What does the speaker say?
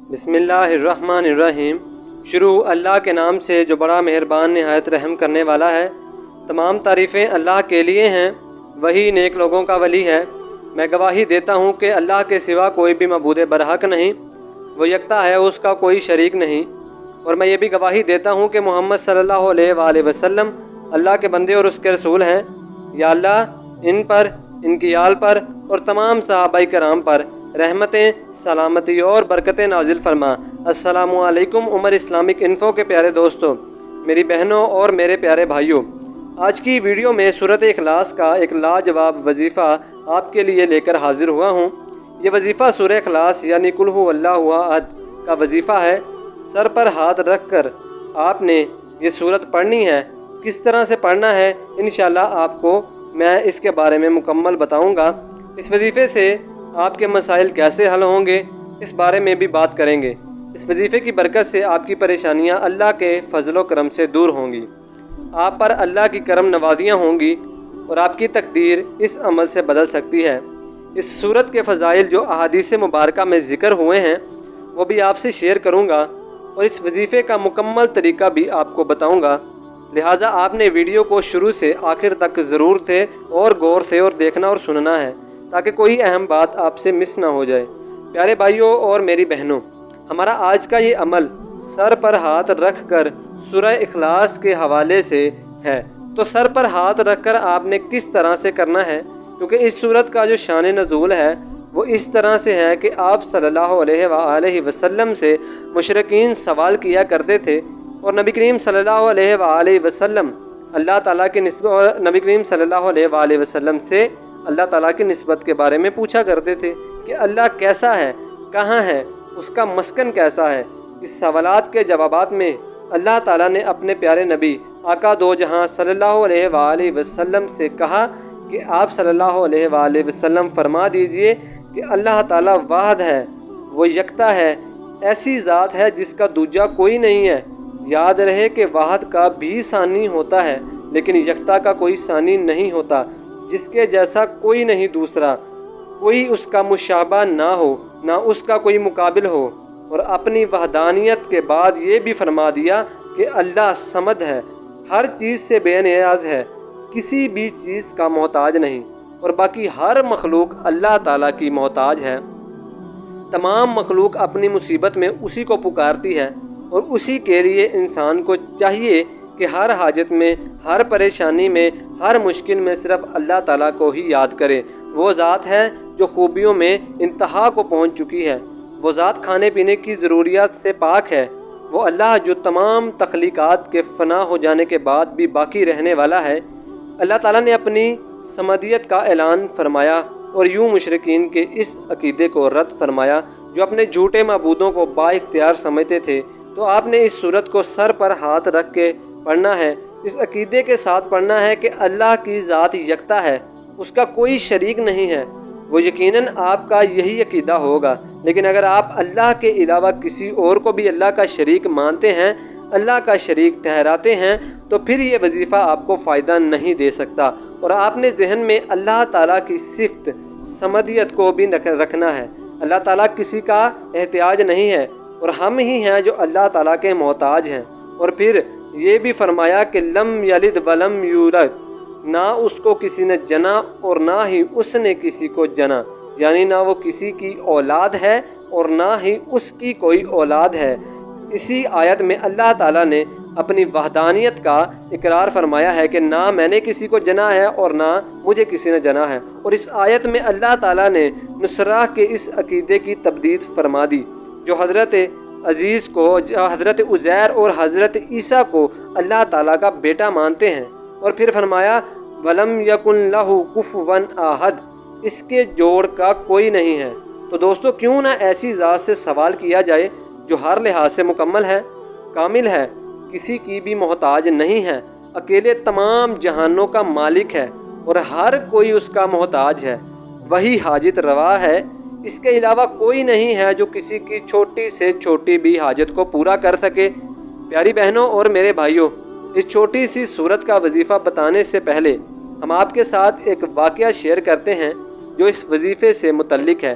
بسم اللہ الرحمن الرحیم۔ شروع اللہ کے نام سے جو بڑا مہربان نہایت رحم کرنے والا ہے۔ تمام تعریفیں اللہ کے لیے ہیں، وہی نیک لوگوں کا ولی ہے۔ میں گواہی دیتا ہوں کہ اللہ کے سوا کوئی بھی معبود برحق نہیں، وہ یکتا ہے، اس کا کوئی شریک نہیں۔ اور میں یہ بھی گواہی دیتا ہوں کہ محمد صلی اللہ علیہ وآلہ وسلم اللہ کے بندے اور اس کے رسول ہیں۔ یا اللہ ان پر، ان کی آل پر اور تمام صحابہ کرام پر رحمتیں، سلامتی اور برکتیں نازل فرما۔ السلام علیکم عمر اسلامک انفو کے پیارے دوستوں، میری بہنوں اور میرے پیارے بھائیوں، آج کی ویڈیو میں سورۃ اخلاص کا ایک لاجواب وظیفہ آپ کے لیے لے کر حاضر ہوا ہوں۔ یہ وظیفہ سورہ اخلاص یعنی قل هو اللہ احد کا وظیفہ ہے۔ سر پر ہاتھ رکھ کر آپ نے یہ سورت پڑھنی ہے۔ کس طرح سے پڑھنا ہے انشاءاللہ آپ کو میں اس کے بارے میں مکمل بتاؤں گا۔ اس وظیفے سے آپ کے مسائل کیسے حل ہوں گے اس بارے میں بھی بات کریں گے۔ اس وظیفے کی برکت سے آپ کی پریشانیاں اللہ کے فضل و کرم سے دور ہوں گی، آپ پر اللہ کی کرم نوازیاں ہوں گی اور آپ کی تقدیر اس عمل سے بدل سکتی ہے۔ اس سورت کے فضائل جو احادیث مبارکہ میں ذکر ہوئے ہیں وہ بھی آپ سے شیئر کروں گا اور اس وظیفے کا مکمل طریقہ بھی آپ کو بتاؤں گا، لہٰذا آپ نے ویڈیو کو شروع سے آخر تک ضرور تھے اور غور سے اور دیکھنا اور سننا ہے تاکہ کوئی اہم بات آپ سے مس نہ ہو جائے۔ پیارے بھائیوں اور میری بہنوں، ہمارا آج کا یہ عمل سر پر ہاتھ رکھ کر سورہ اخلاص کے حوالے سے ہے۔ تو سر پر ہاتھ رکھ کر آپ نے کس طرح سے کرنا ہے، کیونکہ اس سورت کا جو شان نزول ہے وہ اس طرح سے ہے کہ آپ صلی اللہ علیہ وآلہ وسلم سے مشرکین سوال کیا کرتے تھے اور نبی کریم صلی اللہ علیہ وآلہ وسلم اللہ تعالیٰ کی نسبت، اور نبی کریم صلی اللہ علیہ وآلہ وسلم سے اللہ تعالیٰ کی نسبت کے بارے میں پوچھا کرتے تھے کہ اللہ کیسا ہے، کہاں ہے، اس کا مسکن کیسا ہے۔ اس سوالات کے جوابات میں اللہ تعالیٰ نے اپنے پیارے نبی آقا دو جہاں صلی اللہ علیہ وآلہ وسلم سے کہا کہ آپ صلی اللہ علیہ وآلہ وسلم فرما دیجئے کہ اللہ تعالیٰ واحد ہے، وہ یکتا ہے، ایسی ذات ہے جس کا دوجا کوئی نہیں ہے۔ یاد رہے کہ واحد کا بھی ثانی ہوتا ہے لیکن یکتا کا کوئی ثانی نہیں ہوتا، جس کے جیسا کوئی نہیں دوسرا، کوئی اس کا مشابہ نہ ہو، نہ اس کا کوئی مقابل ہو۔ اور اپنی وحدانیت کے بعد یہ بھی فرما دیا کہ اللہ صمد ہے، ہر چیز سے بے نیاز ہے، کسی بھی چیز کا محتاج نہیں، اور باقی ہر مخلوق اللہ تعالیٰ کی محتاج ہے۔ تمام مخلوق اپنی مصیبت میں اسی کو پکارتی ہے اور اسی کے لیے انسان کو چاہیے کہ ہر حاجت میں، ہر پریشانی میں، ہر مشکل میں صرف اللہ تعالیٰ کو ہی یاد کرے۔ وہ ذات ہے جو خوبیوں میں انتہا کو پہنچ چکی ہے، وہ ذات کھانے پینے کی ضروریات سے پاک ہے، وہ اللہ جو تمام تخلیقات کے فنا ہو جانے کے بعد بھی باقی رہنے والا ہے۔ اللہ تعالیٰ نے اپنی صمدیت کا اعلان فرمایا اور یوں مشرکین کے اس عقیدے کو رد فرمایا جو اپنے جھوٹے معبودوں کو با اختیار سمجھتے تھے۔ تو آپ نے اس سورت کو سر پر ہاتھ رکھ کے پڑھنا ہے، اس عقیدے کے ساتھ پڑھنا ہے کہ اللہ کی ذات یکتا ہے، اس کا کوئی شریک نہیں ہے۔ وہ یقیناً آپ کا یہی عقیدہ ہوگا، لیکن اگر آپ اللہ کے علاوہ کسی اور کو بھی اللہ کا شریک مانتے ہیں، اللہ کا شریک ٹھہراتے ہیں، تو پھر یہ وظیفہ آپ کو فائدہ نہیں دے سکتا۔ اور آپ نے ذہن میں اللہ تعالیٰ کی صفت صمدیت کو بھی رکھنا ہے۔ اللہ تعالیٰ کسی کا احتیاج نہیں ہے اور ہم ہی ہیں جو اللہ تعالیٰ کے محتاج ہیں۔ اور پھر یہ بھی فرمایا کہ لم یلد ولم یولد، نہ اس کو کسی نے جنا اور نہ ہی اس نے کسی کو جنا، یعنی نہ وہ کسی کی اولاد ہے اور نہ ہی اس کی کوئی اولاد ہے۔ اسی آیت میں اللہ تعالیٰ نے اپنی وحدانیت کا اقرار فرمایا ہے کہ نہ میں نے کسی کو جنا ہے اور نہ مجھے کسی نے جنا ہے۔ اور اس آیت میں اللہ تعالیٰ نے نصرہ کے اس عقیدے کی تبدیل فرما دی جو حضرت عزیز کو، حضرت عزیر اور حضرت عیسیٰ کو اللہ تعالیٰ کا بیٹا مانتے ہیں۔ اور پھر فرمایا وَلَمْ يَكُنْ لَهُ كُفُوًا أَحَدٌ، اس کے جوڑ کا کوئی نہیں ہے۔ تو دوستو کیوں نہ ایسی ذات سے سوال کیا جائے جو ہر لحاظ سے مکمل ہے، کامل ہے، کسی کی بھی محتاج نہیں ہے، اکیلے تمام جہانوں کا مالک ہے اور ہر کوئی اس کا محتاج ہے، وہی حاجت روا ہے، اس کے علاوہ کوئی نہیں ہے جو کسی کی چھوٹی سے چھوٹی بھی حاجت کو پورا کر سکے۔ پیاری بہنوں اور میرے بھائیوں، اس چھوٹی سی سورت کا وظیفہ بتانے سے پہلے ہم آپ کے ساتھ ایک واقعہ شیئر کرتے ہیں جو اس وظیفے سے متعلق ہے۔